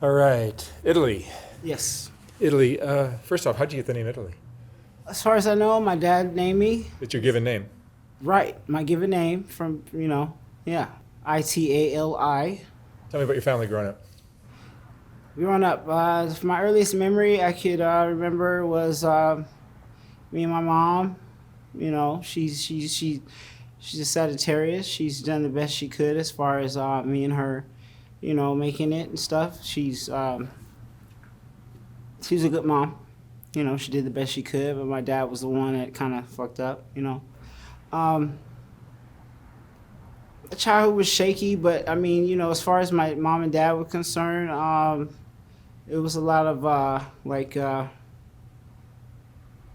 All right, Italy. Yes. Italy. First off, how'd you get the name Italy? As far as I know, my dad named me. It's your given name. Right. My given name from, yeah, Itali. Tell me about your family growing up. Growing up, my earliest memory I could remember was me and my mom. She's a Sagittarius. She's done the best she could as far as me and her, making it and stuff. She's a good mom. She did the best she could, but my dad was the one that kind of fucked up. Um, Childhood was shaky, but I mean, as far as my mom and dad were concerned, it was a lot of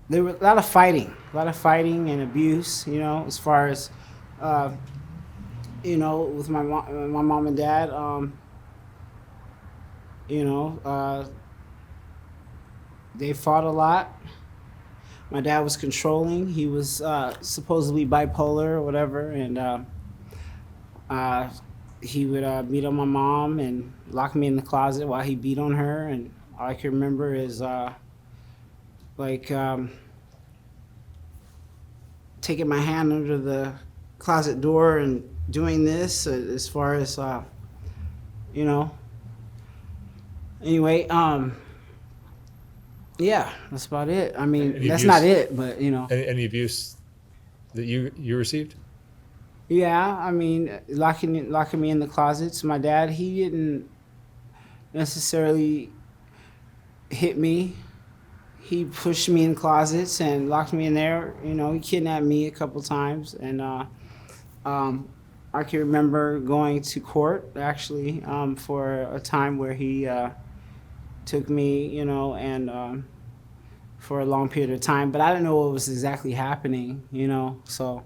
there were a lot of fighting and abuse. As far as uh, with my mom and dad. You know, uh, they fought a lot. My dad was controlling. He was supposedly bipolar or whatever, and uh, he would beat on my mom and lock me in the closet while he beat on her. And all I can remember is like taking my hand under the closet door and doing this as far as you know. Anyway, yeah, that's about it. I mean, Any that's not abuse? it, but Any abuse that you received? yeah. I mean, locking me in the closets. My dad, he didn't necessarily hit me. He pushed me in closets and locked me in there. He kidnapped me a couple times, and um, I can remember going to court actually for a time where he took me, and for a long period of time. But I didn't know what was exactly happening. So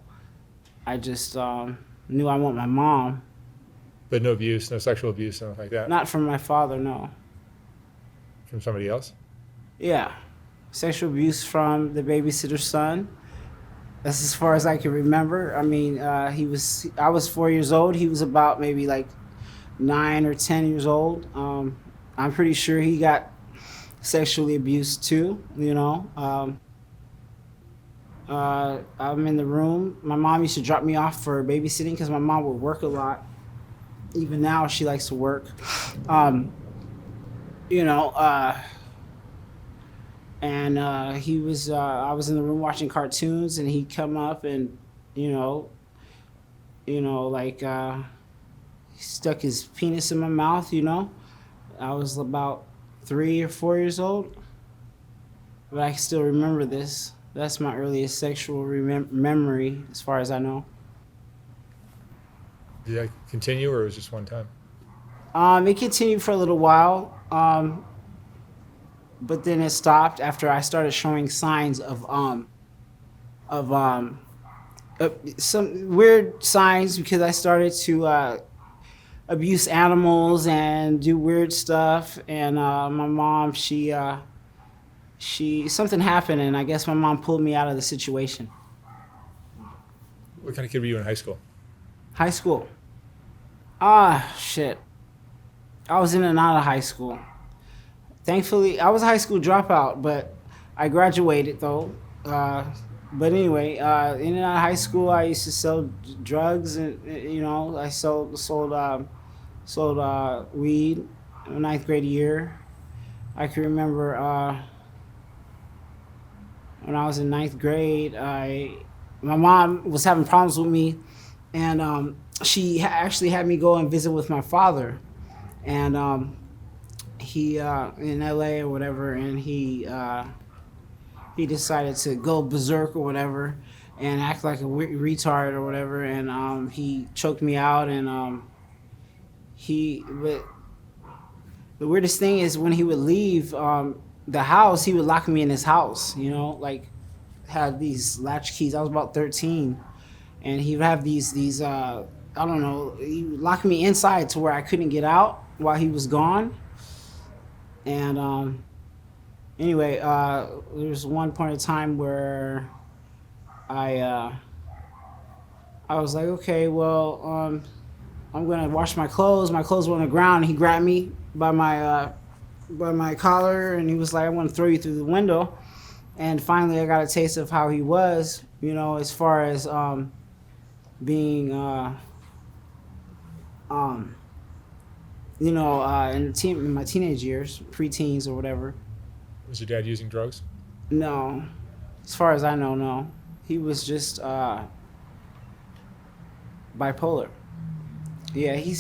I just knew I want my mom, But no abuse, no sexual abuse, nothing like that not from my father. No. from somebody else. Yeah, sexual abuse from the babysitter's son. That's as far as I can remember. I mean, I was 4 years old. He was about maybe like 9 or 10 years old. I'm pretty sure he got sexually abused too. I'm in the room. My mom used to drop me off for babysitting because my mom would work a lot. Even now, she likes to work. Um, you know, uh, and I was in the room watching cartoons, and he'd come up and, you know, like he stuck his penis in my mouth. I was about 3 or 4 years old, but I can still remember this. That's my earliest sexual memory, as far as I know. Did that continue, or it was just one time? It continued for a little while, but then it stopped after I started showing signs of some weird signs because I started to abuse animals and do weird stuff. And my mom, she something happened, and I guess my mom pulled me out of the situation. What kind of kid were you in high school? High school. Shit. I was in and out of high school. Thankfully, I was a high school dropout, but I graduated though. Uh, but anyway, in and out of high school, I used to sell drugs, and I sold weed in ninth grade year. I can remember when I was in ninth grade, I my mom was having problems with me, and she actually had me go and visit with my father, and he in LA or whatever, and he decided to go berserk or whatever and act like a retard or whatever, and he choked me out, and he but the weirdest thing is when he would leave the house, he would lock me in his house, like had these latch keys. I was about 13, and he would have these I don't know, he would lock me inside to where I couldn't get out while he was gone. And anyway, there was one point in time where I uh, I was like, okay, well, I'm gonna wash my clothes. My clothes were on the ground. And he grabbed me by my collar, and he was like, "I want to throw you through the window." And finally, I got a taste of how he was, as far as being, in my teenage years, preteens or whatever. Was your dad using drugs? No, as far as I know, no. He was just bipolar. Yeah, he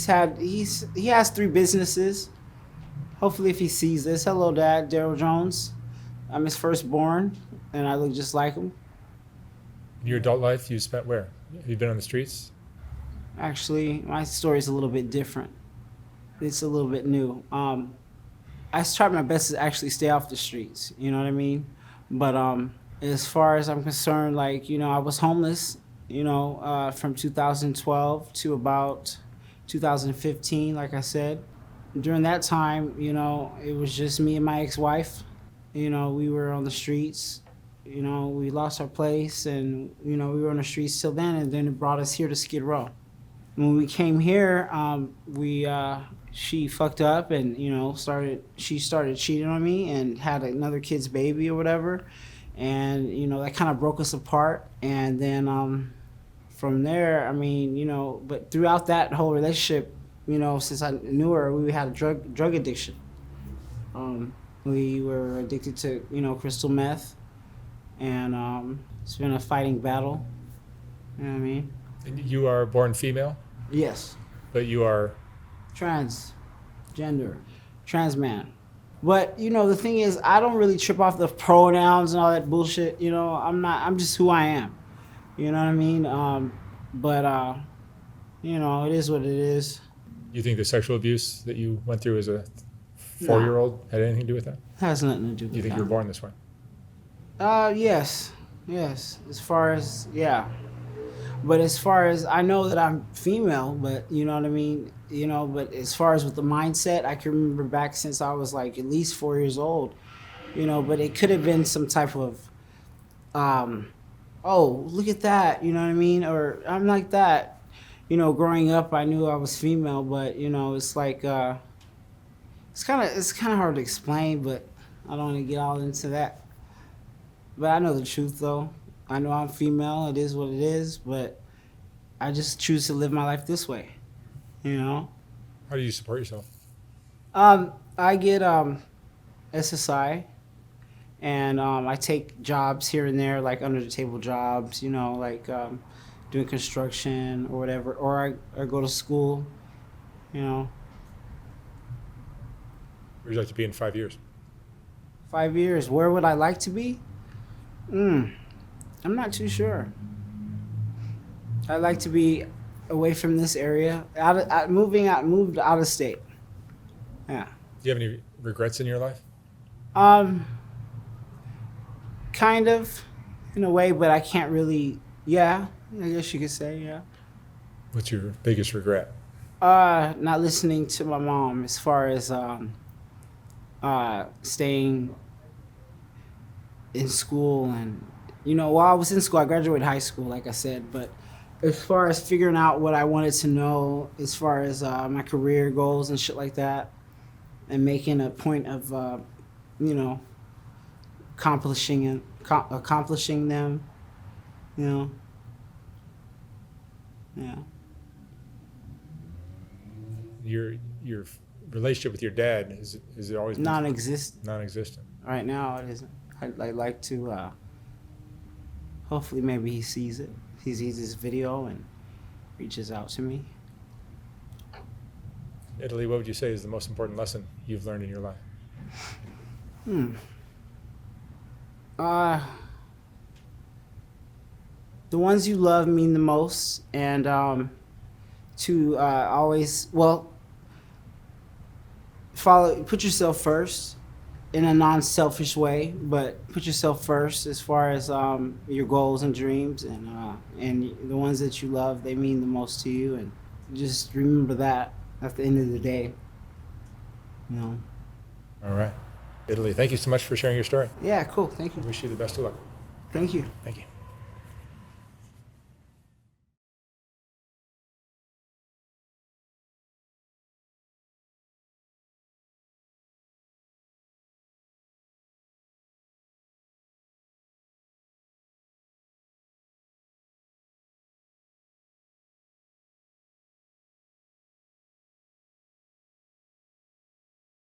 has 3 businesses. Hopefully, if he sees this, hello, Dad, Daryl Jones. I'm his firstborn, and I look just like him. In your adult life, you spent where? Have you been on the streets? Actually, my story is a little bit different. It's a little bit new. I tried my best to actually stay off the streets. You know what I mean? But as far as I'm concerned, I was homeless. From 2012 to about 2015, like I said. During that time, it was just me and my ex-wife. We were on the streets. We lost our place, and we were on the streets till then, and then it brought us here to Skid Row. When we came here, she fucked up and she started cheating on me and had another kid's baby or whatever, and that kind of broke us apart. And then from there, but throughout that whole relationship, since I knew her, we had a drug addiction. We were addicted to crystal meth, and it's been a fighting battle. You know what I mean? And you are born female, Yes. but you are Transgender, trans man. But the thing is, I don't really trip off the pronouns and all that bullshit. I'm just who I am. You know what I mean? It is what it is. You think the sexual abuse that you went through as a 4-year-old had anything to do with that? Has nothing to do with You think that. you were born this way? Yes. As far as, yeah. But as far as, I know that I'm female, but you know what I mean? But as far as with the mindset, I can remember back since I was like at least 4 years old, but it could have been some type of, oh, look at that, you know what I mean? Or I'm like that. Growing up, I knew I was female, but it's like, it's kind of hard to explain, but I don't want to get all into that. But I know the truth, though. I know I'm female. It is what it is, but I just choose to live my life this way. How do you support yourself? I get SSI, and I take jobs here and there, like under the table jobs. Doing construction or whatever, or I go to school. Where would you like to be in 5 years? 5 years. Where would I like to be? I'm not too sure. I'd like to be away from this area, moved out of state. Yeah. Do you have any regrets in your life? Kind of, in a way, but I can't really. Yeah, I guess you could say, yeah. What's your biggest regret? Not listening to my mom as far as staying in school, and while I was in school, I graduated high school, like I said, but as far as figuring out what I wanted to know as far as my career goals and shit like that, and making a point of accomplishing them, yeah. Your relationship with your dad is it always been non-existent? Right now it isn't. I'd like to hopefully maybe he sees it. He sees this video and reaches out to me. Italy, what would you say is the most important lesson you've learned in your life? The ones you love mean the most, and to always put yourself first in a non-selfish way, but put yourself first as far as your goals and dreams, and the ones that you love, they mean the most to you, and just remember that at the end of the day. All right. Italy, thank you so much for sharing your story. Yeah, cool. Thank you. I wish you the best of luck. Thank you. Thank you.